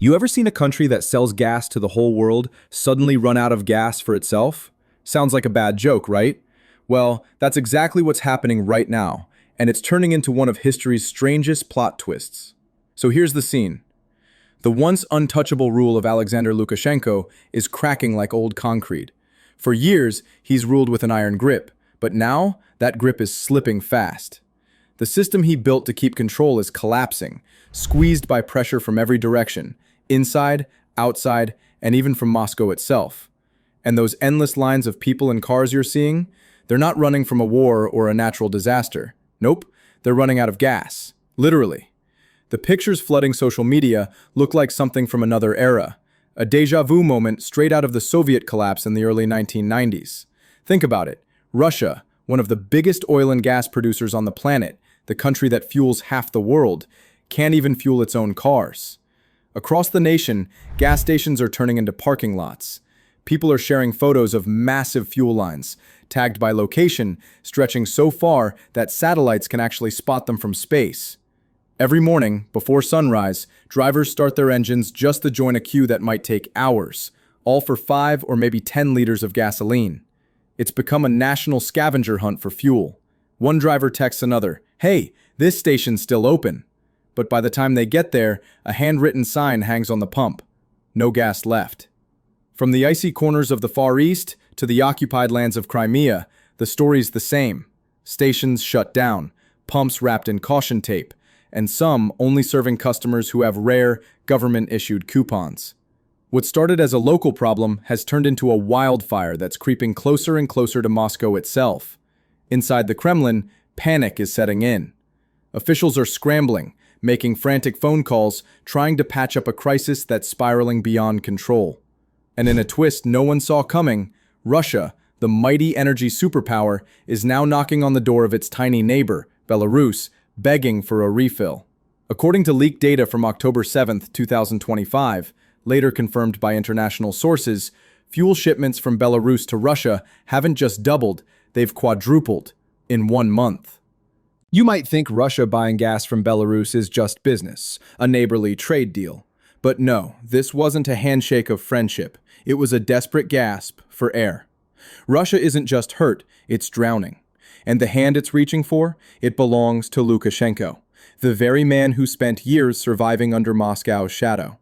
You ever seen a country that sells gas to the whole world suddenly run out of gas for itself? Sounds like a bad joke, right? Well, that's exactly what's happening right now, and it's turning into one of history's strangest plot twists. So here's the scene. The once untouchable rule of Alexander Lukashenko is cracking like old concrete. For years, he's ruled with an iron grip, but now that grip is slipping fast. The system he built to keep control is collapsing, squeezed by pressure from every direction, inside, outside, and even from Moscow itself. And those endless lines of people and cars you're seeing, they're not running from a war or a natural disaster. Nope, they're running out of gas. Literally. The pictures flooding social media look like something from another era, a déjà vu moment straight out of the Soviet collapse in the early 1990s. Think about it. Russia, one of the biggest oil and gas producers on the planet, the country that fuels half the world, can't even fuel its own cars. Across the nation, gas stations are turning into parking lots. People are sharing photos of massive fuel lines, tagged by location, stretching so far that satellites can actually spot them from space. Every morning, before sunrise, drivers start their engines just to join a queue that might take hours, all for 5 or maybe 10 liters of gasoline. It's become a national scavenger hunt for fuel. One driver texts another, "Hey, this station's still open." But by the time they get there, a handwritten sign hangs on the pump. No gas left. From the icy corners of the Far East to the occupied lands of Crimea, the story's the same. Stations shut down, pumps wrapped in caution tape, and some only serving customers who have rare, government-issued coupons. What started as a local problem has turned into a wildfire that's creeping closer and closer to Moscow itself. Inside the Kremlin, panic is setting in. Officials are scrambling, making frantic phone calls, trying to patch up a crisis that's spiraling beyond control. And in a twist no one saw coming, Russia, the mighty energy superpower, is now knocking on the door of its tiny neighbor, Belarus, begging for a refill. According to leaked data from October 7, 2025, later confirmed by international sources, fuel shipments from Belarus to Russia haven't just doubled, they've quadrupled in 1 month. You might think Russia buying gas from Belarus is just business, a neighborly trade deal. But no, this wasn't a handshake of friendship. It was a desperate gasp for air. Russia isn't just hurt, it's drowning. And the hand it's reaching for, it belongs to Lukashenko, the very man who spent years surviving under Moscow's shadow.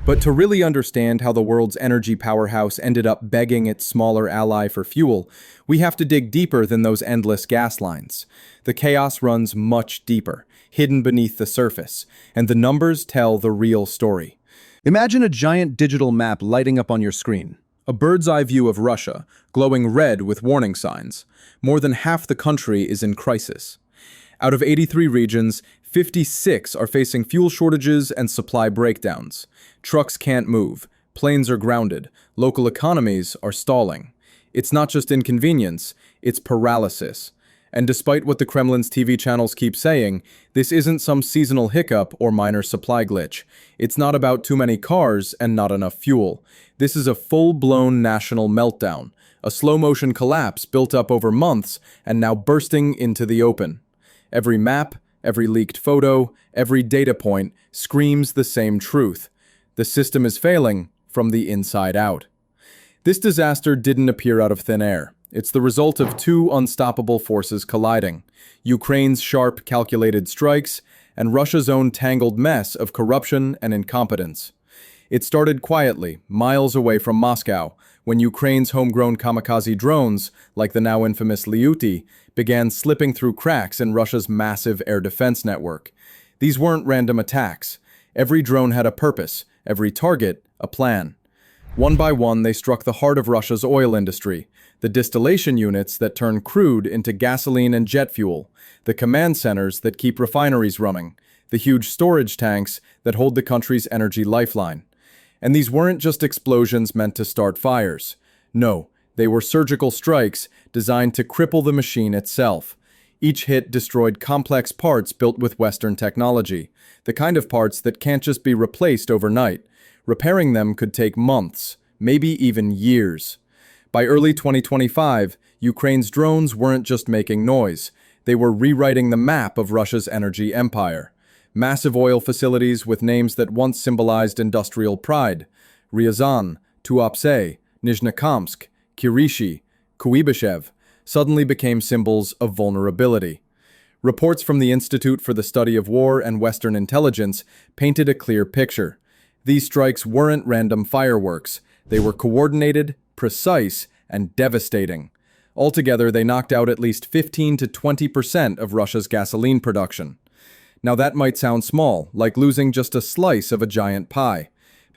But to really understand how the world's energy powerhouse ended up begging its smaller ally for fuel, we have to dig deeper than those endless gas lines. The chaos runs much deeper, hidden beneath the surface, and the numbers tell the real story. Imagine a giant digital map lighting up on your screen. A bird's-eye view of Russia, glowing red with warning signs. More than half the country is in crisis. Out of 83 regions, 56 are facing fuel shortages and supply breakdowns. Trucks can't move, planes are grounded, local economies are stalling. It's not just inconvenience, it's paralysis. And despite what the Kremlin's TV channels keep saying, this isn't some seasonal hiccup or minor supply glitch. It's not about too many cars and not enough fuel. This is a full-blown national meltdown, a slow-motion collapse built up over months and now bursting into the open. Every map, every leaked photo, every data point screams the same truth. The system is failing from the inside out. This disaster didn't appear out of thin air. It's the result of two unstoppable forces colliding: Ukraine's sharp, calculated strikes and Russia's own tangled mess of corruption and incompetence. It started quietly, miles away from Moscow, when Ukraine's homegrown kamikaze drones, like the now infamous Lyuty, began slipping through cracks in Russia's massive air defense network. These weren't random attacks. Every drone had a purpose, every target a plan. One by one, they struck the heart of Russia's oil industry, the distillation units that turn crude into gasoline and jet fuel, the command centers that keep refineries running, the huge storage tanks that hold the country's energy lifeline. And these weren't just explosions meant to start fires. No, they were surgical strikes designed to cripple the machine itself. Each hit destroyed complex parts built with Western technology, the kind of parts that can't just be replaced overnight. Repairing them could take months, maybe even years. By early 2025, Ukraine's drones weren't just making noise. They were rewriting the map of Russia's energy empire. Massive oil facilities with names that once symbolized industrial pride: Ryazan, Tuapse, Nizhnekamsk, Kirishi, Kuibyshev, suddenly became symbols of vulnerability. Reports from the Institute for the Study of War and Western Intelligence painted a clear picture. These strikes weren't random fireworks. They were coordinated, precise, and devastating. Altogether, they knocked out at least 15 to 20% of Russia's gasoline production. Now that might sound small, like losing just a slice of a giant pie.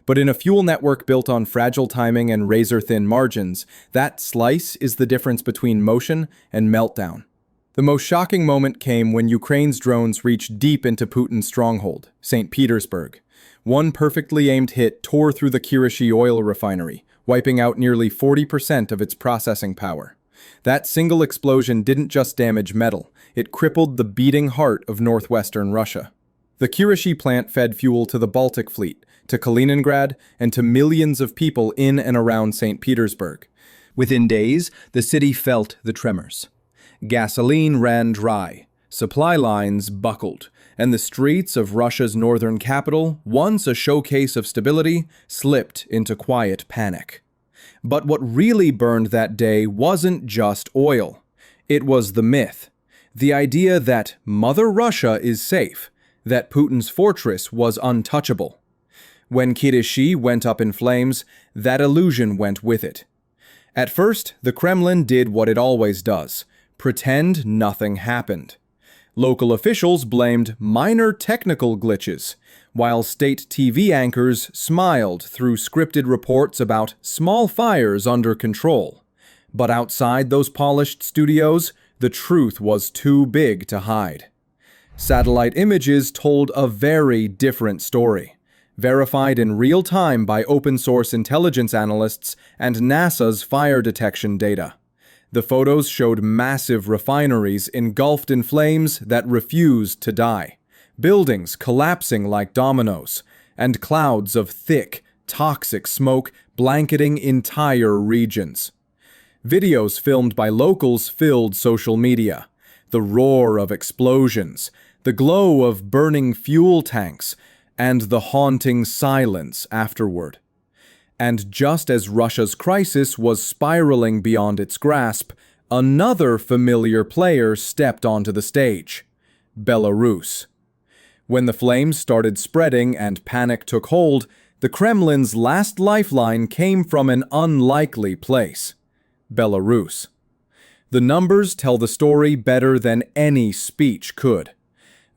But in a fuel network built on fragile timing and razor-thin margins, that slice is the difference between motion and meltdown. The most shocking moment came when Ukraine's drones reached deep into Putin's stronghold, St. Petersburg. One perfectly aimed hit tore through the Kirishi oil refinery, wiping out nearly 40% of its processing power. That single explosion didn't just damage metal, it crippled the beating heart of northwestern Russia. The Kirishi plant fed fuel to the Baltic Fleet, to Kaliningrad, and to millions of people in and around St. Petersburg. Within days, the city felt the tremors. Gasoline ran dry, supply lines buckled, and the streets of Russia's northern capital, once a showcase of stability, slipped into quiet panic. But what really burned that day wasn't just oil. It was the myth. The idea that Mother Russia is safe, that Putin's fortress was untouchable. When Kirishi went up in flames, that illusion went with it. At first, the Kremlin did what it always does: pretend nothing happened. Local officials blamed minor technical glitches, while state TV anchors smiled through scripted reports about small fires under control. But outside those polished studios, the truth was too big to hide. Satellite images told a very different story, verified in real time by open-source intelligence analysts and NASA's fire detection data. The photos showed massive refineries engulfed in flames that refused to die, buildings collapsing like dominoes, and clouds of thick, toxic smoke blanketing entire regions. Videos filmed by locals filled social media. The roar of explosions, the glow of burning fuel tanks, and the haunting silence afterward. And just as Russia's crisis was spiraling beyond its grasp, another familiar player stepped onto the stage: Belarus. When the flames started spreading and panic took hold, the Kremlin's last lifeline came from an unlikely place: Belarus. The numbers tell the story better than any speech could.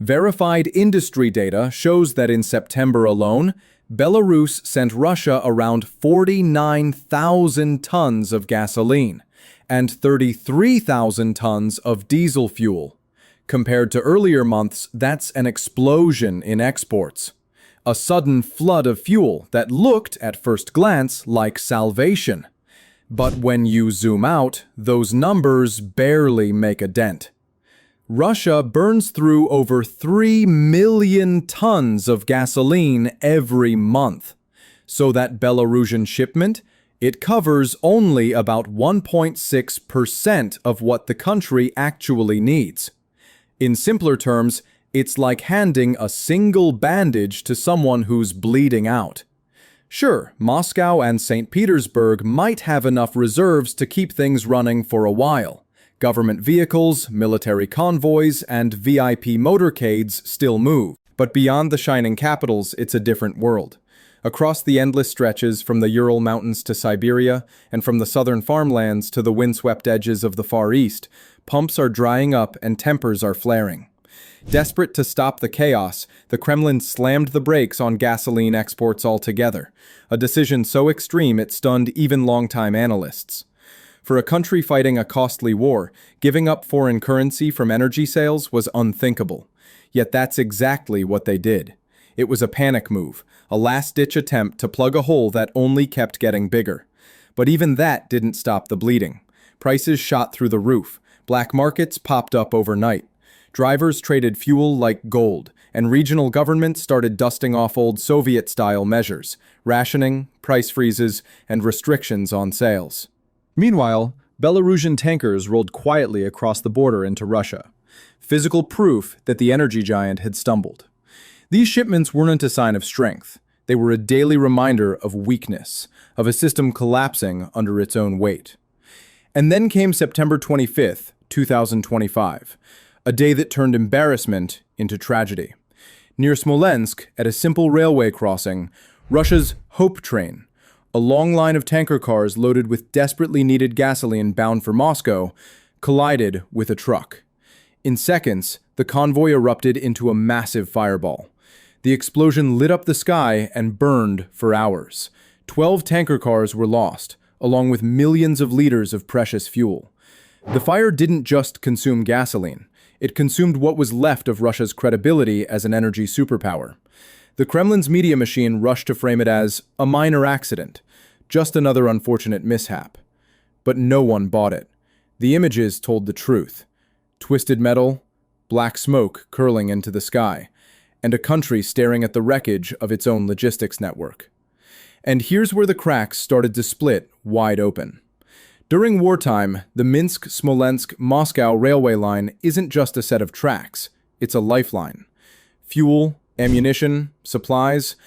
Verified industry data shows that in September alone, Belarus sent Russia around 49,000 tons of gasoline and 33,000 tons of diesel fuel. Compared to earlier months, that's an explosion in exports. A sudden flood of fuel that looked, at first glance, like salvation. But when you zoom out, those numbers barely make a dent. Russia burns through over 3 million tons of gasoline every month. So that Belarusian shipment, it covers only about 1.6% of what the country actually needs. In simpler terms, it's like handing a single bandage to someone who's bleeding out. Sure, Moscow and St. Petersburg might have enough reserves to keep things running for a while. Government vehicles, military convoys, and VIP motorcades still move. But beyond the shining capitals, it's a different world. Across the endless stretches from the Ural Mountains to Siberia, and from the southern farmlands to the windswept edges of the Far East, pumps are drying up and tempers are flaring. Desperate to stop the chaos, the Kremlin slammed the brakes on gasoline exports altogether, a decision so extreme it stunned even longtime analysts. For a country fighting a costly war, giving up foreign currency from energy sales was unthinkable. Yet that's exactly what they did. It was a panic move, a last-ditch attempt to plug a hole that only kept getting bigger. But even that didn't stop the bleeding. Prices shot through the roof. Black markets popped up overnight. Drivers traded fuel like gold, and regional governments started dusting off old Soviet-style measures: rationing, price freezes, and restrictions on sales. Meanwhile, Belarusian tankers rolled quietly across the border into Russia, physical proof that the energy giant had stumbled. These shipments weren't a sign of strength. They were a daily reminder of weakness, of a system collapsing under its own weight. And then came September 25th, 2025, a day that turned embarrassment into tragedy. Near Smolensk, at a simple railway crossing, Russia's Hope Train, a long line of tanker cars loaded with desperately needed gasoline bound for Moscow, collided with a truck. In seconds, the convoy erupted into a massive fireball. The explosion lit up the sky and burned for hours. 12 tanker cars were lost, along with millions of liters of precious fuel. The fire didn't just consume gasoline. It consumed what was left of Russia's credibility as an energy superpower. The Kremlin's media machine rushed to frame it as a minor accident, just another unfortunate mishap. But no one bought it. The images told the truth. Twisted metal, black smoke curling into the sky, and a country staring at the wreckage of its own logistics network. And here's where the cracks started to split wide open. During wartime, the Minsk-Smolensk-Moscow railway line isn't just a set of tracks, it's a lifeline. Fuel, ammunition, supplies,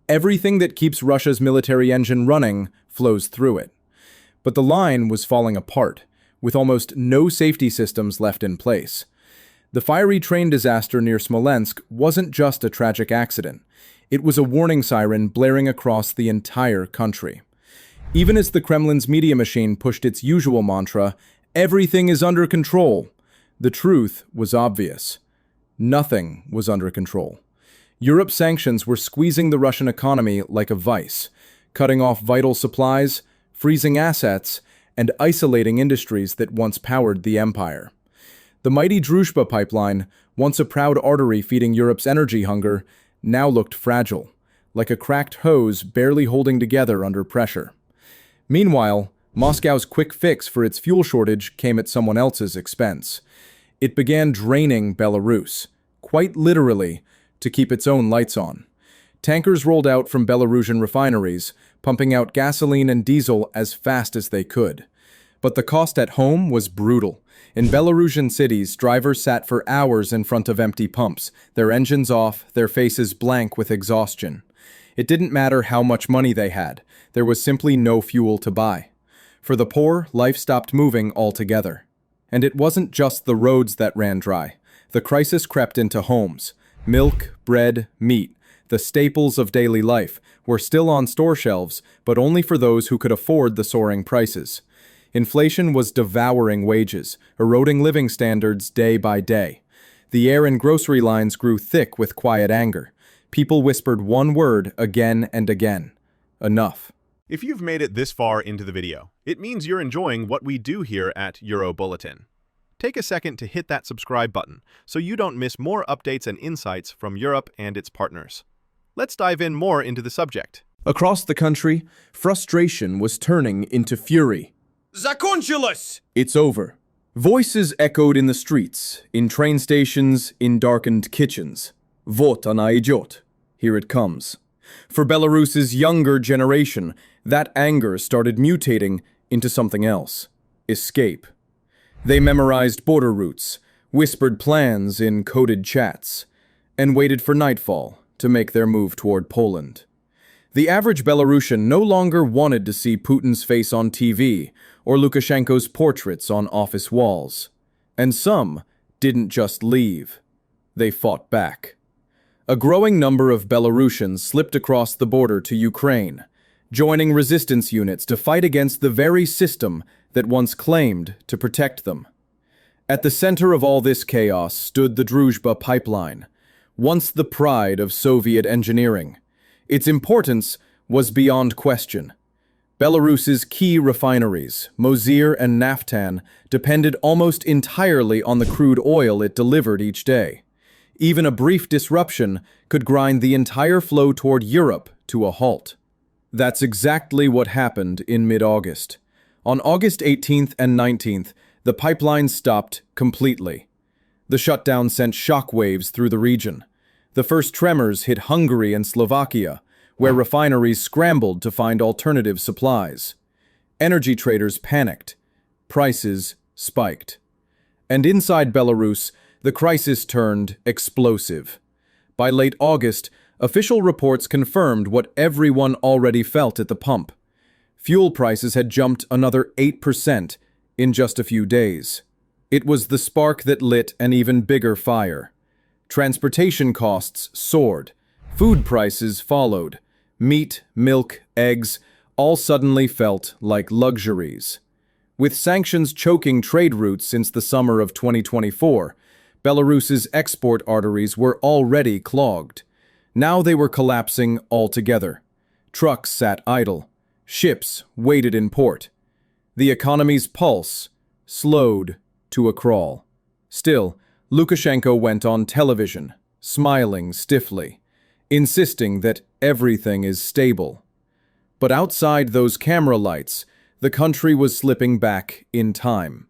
everything that keeps Russia's military engine running flows through it. But the line was falling apart, with almost no safety systems left in place. The fiery train disaster near Smolensk wasn't just a tragic accident. It was a warning siren blaring across the entire country. Even as the Kremlin's media machine pushed its usual mantra, "Everything is under control," the truth was obvious. Nothing was under control. Europe's sanctions were squeezing the Russian economy like a vice, cutting off vital supplies, freezing assets, and isolating industries that once powered the empire. The mighty Druzhba pipeline, once a proud artery feeding Europe's energy hunger, now looked fragile, like a cracked hose barely holding together under pressure. Meanwhile, Moscow's quick fix for its fuel shortage came at someone else's expense. It began draining Belarus, quite literally, to keep its own lights on. Tankers rolled out from Belarusian refineries, pumping out gasoline and diesel as fast as they could. But the cost at home was brutal. In Belarusian cities, drivers sat for hours in front of empty pumps, their engines off, their faces blank with exhaustion. It didn't matter how much money they had, there was simply no fuel to buy. For the poor, life stopped moving altogether. And it wasn't just the roads that ran dry. The crisis crept into homes. Milk, bread, meat, the staples of daily life, were still on store shelves, but only for those who could afford the soaring prices. Inflation was devouring wages, eroding living standards day by day. The air in grocery lines grew thick with quiet anger. People whispered one word again and again: enough. If you've made it this far into the video, it means you're enjoying what we do here at Euro Bulletin. Take a second to hit that subscribe button so you don't miss more updates and insights from Europe and its partners. Let's dive in more into the subject. Across the country, frustration was turning into fury. Закончилось! It's over. Voices echoed in the streets, in train stations, in darkened kitchens. Вот она идет. Here it comes. For Belarus's younger generation, that anger started mutating into something else: escape. They memorized border routes, whispered plans in coded chats, and waited for nightfall to make their move toward Poland. The average Belarusian no longer wanted to see Putin's face on TV or Lukashenko's portraits on office walls. And some didn't just leave. They fought back. A growing number of Belarusians slipped across the border to Ukraine, joining resistance units to fight against the very system that once claimed to protect them. At the center of all this chaos stood the Druzhba pipeline, once the pride of Soviet engineering. Its importance was beyond question. Belarus's key refineries, Mosir and Naftan, depended almost entirely on the crude oil it delivered each day. Even a brief disruption could grind the entire flow toward Europe to a halt. That's exactly what happened in mid-August. On August 18th and 19th, the pipeline stopped completely. The shutdown sent shockwaves through the region. The first tremors hit Hungary and Slovakia, where refineries scrambled to find alternative supplies. Energy traders panicked. Prices spiked. And inside Belarus, the crisis turned explosive. By late August, official reports confirmed what everyone already felt at the pump. Fuel prices had jumped another 8% in just a few days. It was the spark that lit an even bigger fire. Transportation costs soared. Food prices followed. Meat, milk, eggs, all suddenly felt like luxuries. With sanctions choking trade routes since the summer of 2024, Belarus's export arteries were already clogged. Now they were collapsing altogether. Trucks sat idle. Ships waited in port. The economy's pulse slowed to a crawl. Still, Lukashenko went on television, smiling stiffly, insisting that everything is stable. But outside those camera lights, the country was slipping back in time.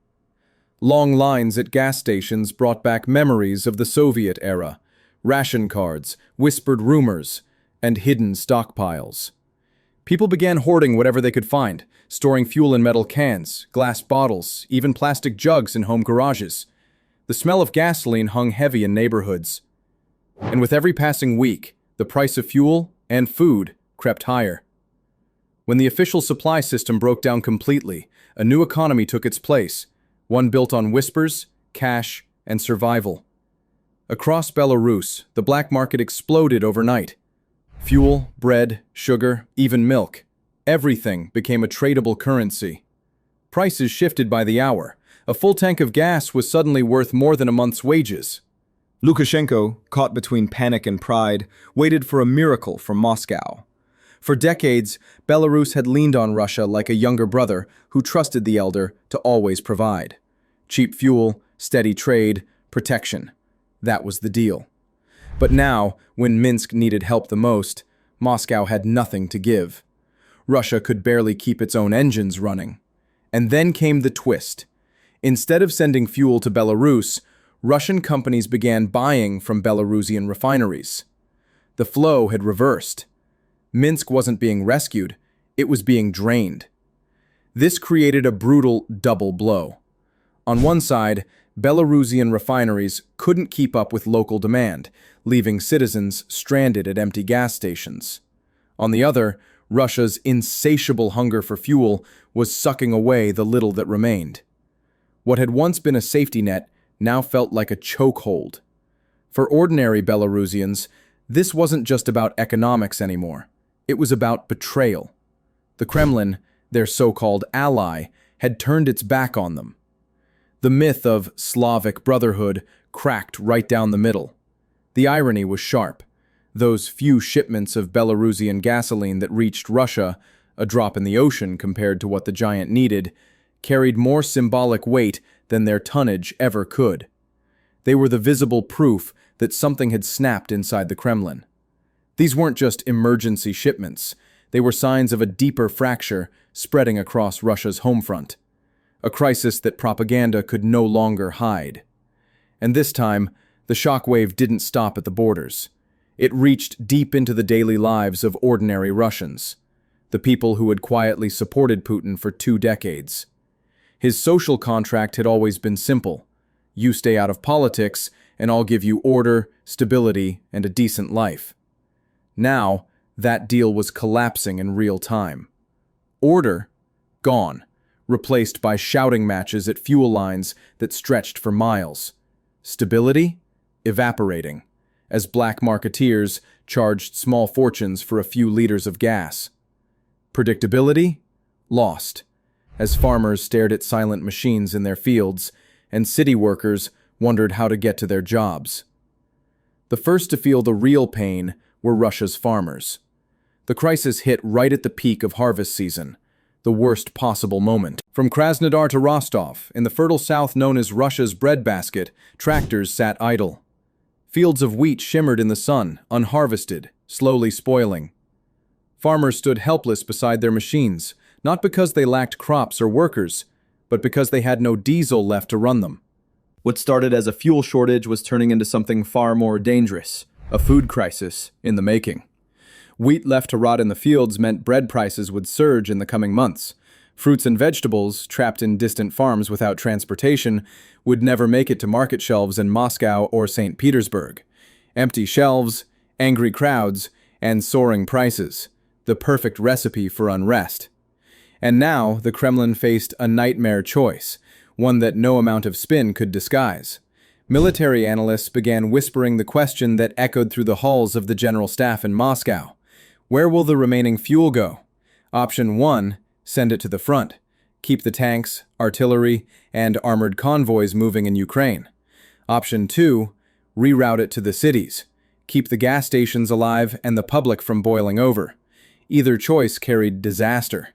Long lines at gas stations brought back memories of the Soviet era, ration cards, whispered rumors, and hidden stockpiles. People began hoarding whatever they could find, storing fuel in metal cans, glass bottles, even plastic jugs in home garages. The smell of gasoline hung heavy in neighborhoods. And with every passing week, the price of fuel and food crept higher. When the official supply system broke down completely, a new economy took its place, one built on whispers, cash, and survival. Across Belarus, the black market exploded overnight. Fuel, bread, sugar, even milk. Everything became a tradable currency. Prices shifted by the hour. A full tank of gas was suddenly worth more than a month's wages. Lukashenko, caught between panic and pride, waited for a miracle from Moscow. For decades, Belarus had leaned on Russia like a younger brother who trusted the elder to always provide. Cheap fuel, steady trade, protection. That was the deal. But now, when Minsk needed help the most, Moscow had nothing to give. Russia could barely keep its own engines running. And then came the twist. Instead of sending fuel to Belarus, Russian companies began buying from Belarusian refineries. The flow had reversed. Minsk wasn't being rescued, it was being drained. This created a brutal double blow. On one side, Belarusian refineries couldn't keep up with local demand, leaving citizens stranded at empty gas stations. On the other, Russia's insatiable hunger for fuel was sucking away the little that remained. What had once been a safety net now felt like a chokehold. For ordinary Belarusians, this wasn't just about economics anymore. It was about betrayal. The Kremlin, their so-called ally, had turned its back on them. The myth of Slavic brotherhood cracked right down the middle. The irony was sharp. Those few shipments of Belarusian gasoline that reached Russia, a drop in the ocean compared to what the giant needed, carried more symbolic weight than their tonnage ever could. They were the visible proof that something had snapped inside the Kremlin. These weren't just emergency shipments. They were signs of a deeper fracture spreading across Russia's home front. A crisis that propaganda could no longer hide. And this time, the shockwave didn't stop at the borders. It reached deep into the daily lives of ordinary Russians, the people who had quietly supported Putin for 2 decades. His social contract had always been simple. You stay out of politics, and I'll give you order, stability, and a decent life. Now, that deal was collapsing in real time. Order? Gone, replaced by shouting matches at fuel lines that stretched for miles. Stability? Evaporating, as black marketeers charged small fortunes for a few liters of gas. Predictability? Lost, as farmers stared at silent machines in their fields and city workers wondered how to get to their jobs. The first to feel the real pain were Russia's farmers. The crisis hit right at the peak of harvest season, the worst possible moment. From Krasnodar to Rostov, in the fertile south known as Russia's breadbasket, tractors sat idle. Fields of wheat shimmered in the sun, unharvested, slowly spoiling. Farmers stood helpless beside their machines, not because they lacked crops or workers, but because they had no diesel left to run them. What started as a fuel shortage was turning into something far more dangerous, a food crisis in the making. Wheat left to rot in the fields meant bread prices would surge in the coming months. Fruits and vegetables, trapped in distant farms without transportation, would never make it to market shelves in Moscow or St. Petersburg. Empty shelves, angry crowds, and soaring prices. The perfect recipe for unrest. And now the Kremlin faced a nightmare choice, one that no amount of spin could disguise. Military analysts began whispering the question that echoed through the halls of the general staff in Moscow. Where will the remaining fuel go? Option 1, send it to the front. Keep the tanks, artillery, and armored convoys moving in Ukraine. Option 2, reroute it to the cities. Keep the gas stations alive and the public from boiling over. Either choice carried disaster.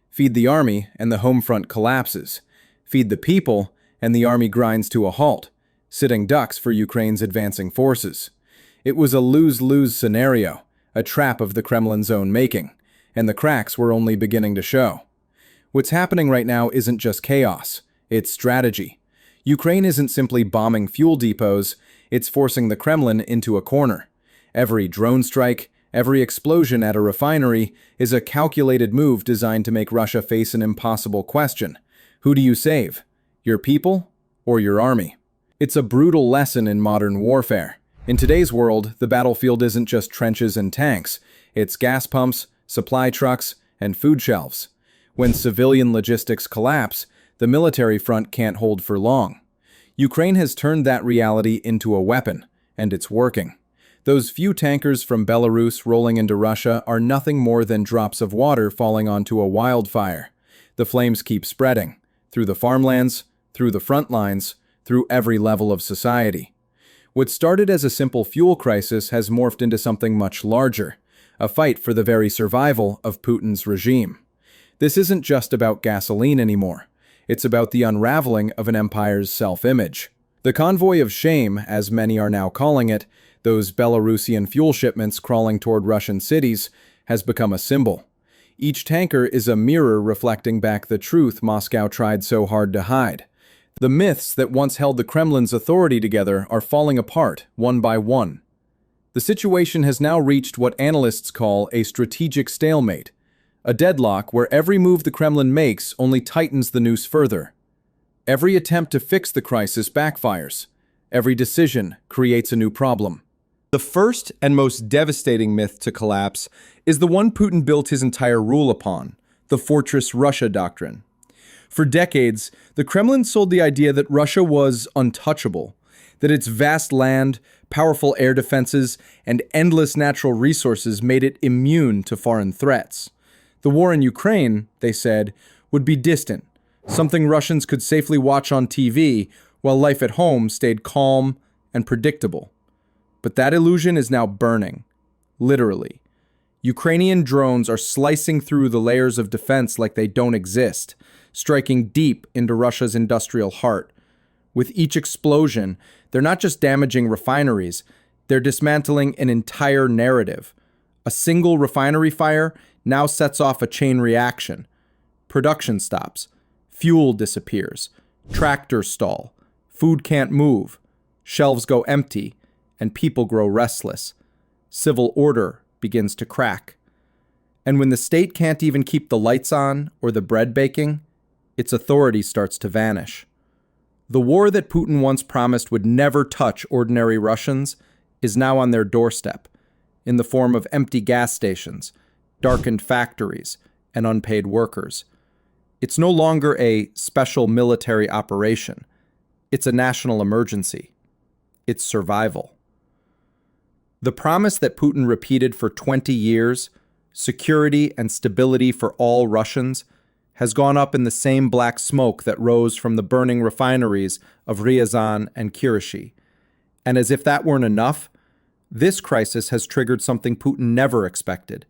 Feed the army and the home front collapses. Feed the people and the army grinds to a halt, sitting ducks for Ukraine's advancing forces. It was a lose-lose scenario, a trap of the Kremlin's own making, and the cracks were only beginning to show. What's happening right now isn't just chaos, it's strategy. Ukraine isn't simply bombing fuel depots, it's forcing the Kremlin into a corner. Every drone strike, every explosion at a refinery is a calculated move designed to make Russia face an impossible question. Who do you save? Your people or your army? It's a brutal lesson in modern warfare. In today's world, the battlefield isn't just trenches and tanks. It's gas pumps, supply trucks, and food shelves. When civilian logistics collapse, the military front can't hold for long. Ukraine has turned that reality into a weapon, and it's working. Those few tankers from Belarus rolling into Russia are nothing more than drops of water falling onto a wildfire. The flames keep spreading, through the farmlands, through the front lines, through every level of society. What started as a simple fuel crisis has morphed into something much larger, a fight for the very survival of Putin's regime. This isn't just about gasoline anymore. It's about the unraveling of an empire's self-image. The convoy of shame, as many are now calling it, those Belarusian fuel shipments crawling toward Russian cities, has become a symbol. Each tanker is a mirror reflecting back the truth Moscow tried so hard to hide. The myths that once held the Kremlin's authority together are falling apart, one by one. The situation has now reached what analysts call a strategic stalemate, a deadlock where every move the Kremlin makes only tightens the noose further. Every attempt to fix the crisis backfires. Every decision creates a new problem. The first and most devastating myth to collapse is the one Putin built his entire rule upon, the Fortress Russia doctrine. For decades, the Kremlin sold the idea that Russia was untouchable, that its vast land, powerful air defenses, and endless natural resources made it immune to foreign threats. The war in Ukraine, they said, would be distant, something Russians could safely watch on TV while life at home stayed calm and predictable. But that illusion is now burning, literally. Ukrainian drones are slicing through the layers of defense like they don't exist, striking deep into Russia's industrial heart. With each explosion, they're not just damaging refineries, they're dismantling an entire narrative. A single refinery fire now sets off a chain reaction. Production stops, fuel disappears, tractors stall, food can't move, shelves go empty, and people grow restless. Civil order begins to crack. And when the state can't even keep the lights on or the bread baking, its authority starts to vanish. The war that Putin once promised would never touch ordinary Russians is now on their doorstep, in the form of empty gas stations, darkened factories, and unpaid workers. It's no longer a special military operation. It's a national emergency. It's survival. The promise that Putin repeated for 20 years, security and stability for all Russians, has gone up in the same black smoke that rose from the burning refineries of Ryazan and Kirishi. And as if that weren't enough, this crisis has triggered something Putin never expected,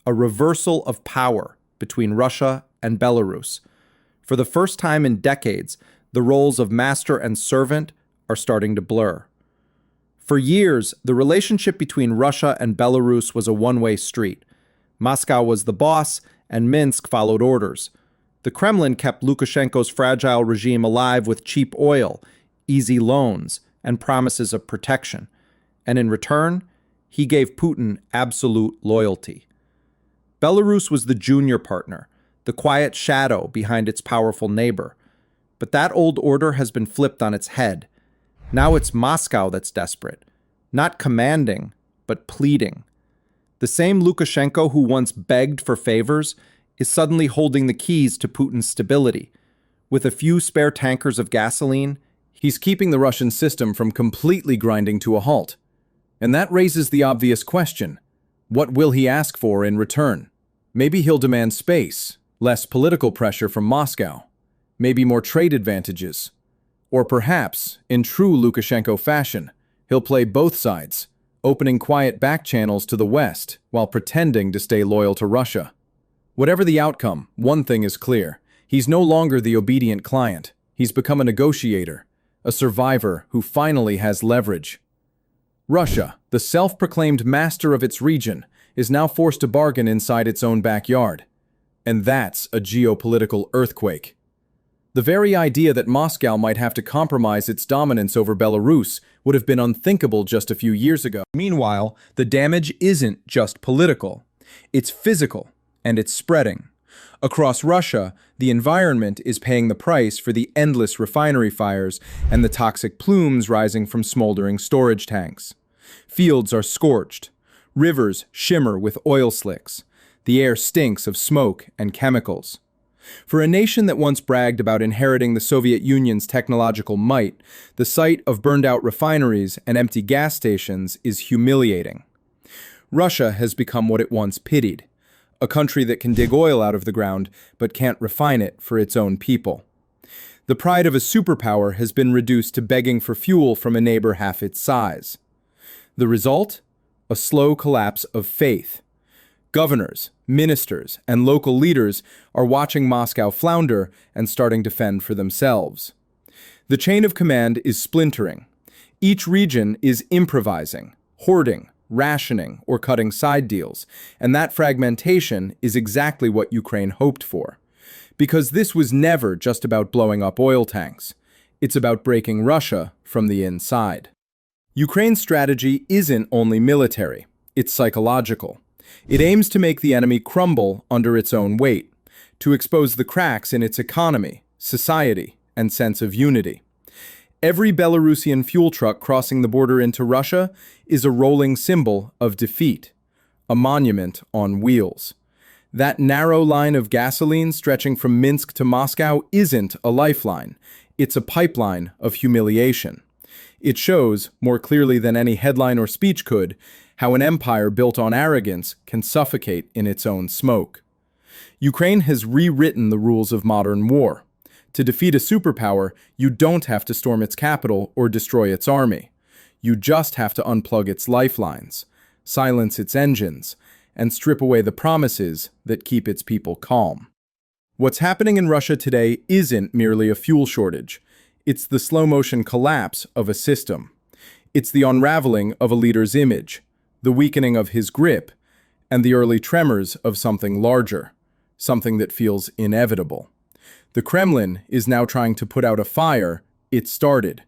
a reversal of power between Russia and Belarus. For the first time in decades, the roles of master and servant are starting to blur. For years, the relationship between Russia and Belarus was a one-way street. Moscow was the boss, and Minsk followed orders. The Kremlin kept Lukashenko's fragile regime alive with cheap oil, easy loans, and promises of protection. And in return, he gave Putin absolute loyalty. Belarus was the junior partner, the quiet shadow behind its powerful neighbor. But that old order has been flipped on its head. Now it's Moscow that's desperate. not commanding, but pleading. The same Lukashenko who once begged for favors is suddenly holding the keys to Putin's stability. With a few spare tankers of gasoline, He's keeping the Russian system from completely grinding to a halt. And that raises the obvious question. What will he ask for in return? Maybe he'll demand space, less political pressure from Moscow, maybe more trade advantages. Or perhaps, in true Lukashenko fashion, he'll play both sides, opening quiet back channels to the West while pretending to stay loyal to Russia. Whatever the outcome, one thing is clear. He's no longer the obedient client. He's become a negotiator, a survivor who finally has leverage. Russia, the self-proclaimed master of its region, is now forced to bargain inside its own backyard. And that's a geopolitical earthquake. The very idea that Moscow might have to compromise its dominance over Belarus would have been unthinkable just a few years ago. Meanwhile, the damage isn't just political. It's physical, and it's spreading. Across Russia, the environment is paying the price for the endless refinery fires and the toxic plumes rising from smoldering storage tanks. Fields are scorched. Rivers shimmer with oil slicks. The air stinks of smoke and chemicals. For a nation that once bragged about inheriting the Soviet Union's technological might, the sight of burned-out refineries and empty gas stations is humiliating. Russia has become what it once pitied. A country that can dig oil out of the ground, but can't refine it for its own people. The pride of a superpower has been reduced to begging for fuel from a neighbor half its size. The result? A slow collapse of faith. Governors, ministers, and local leaders are watching Moscow flounder and starting to fend for themselves. The chain of command is splintering. Each region is improvising, hoarding, rationing, or cutting side deals, and that fragmentation is exactly what Ukraine hoped for. Because this was never just about blowing up oil tanks. It's about breaking Russia from the inside. Ukraine's strategy isn't only military, it's psychological. It aims to make the enemy crumble under its own weight, to expose the cracks in its economy, society, and sense of unity. Every Belarusian fuel truck crossing the border into Russia is a rolling symbol of defeat, a monument on wheels. That narrow line of gasoline stretching from Minsk to Moscow isn't a lifeline. It's a pipeline of humiliation. It shows, more clearly than any headline or speech could, how an empire built on arrogance can suffocate in its own smoke. Ukraine has rewritten the rules of modern war. To defeat a superpower, you don't have to storm its capital or destroy its army. You just have to unplug its lifelines, silence its engines, and strip away the promises that keep its people calm. What's happening in Russia today isn't merely a fuel shortage. It's the slow-motion collapse of a system. It's the unraveling of a leader's image, the weakening of his grip, and the early tremors of something larger, something that feels inevitable. The Kremlin is now trying to put out a fire it started,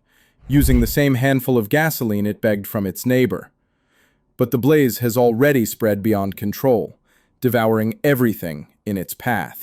using the same handful of gasoline it begged from its neighbor. But the blaze has already spread beyond control, devouring everything in its path.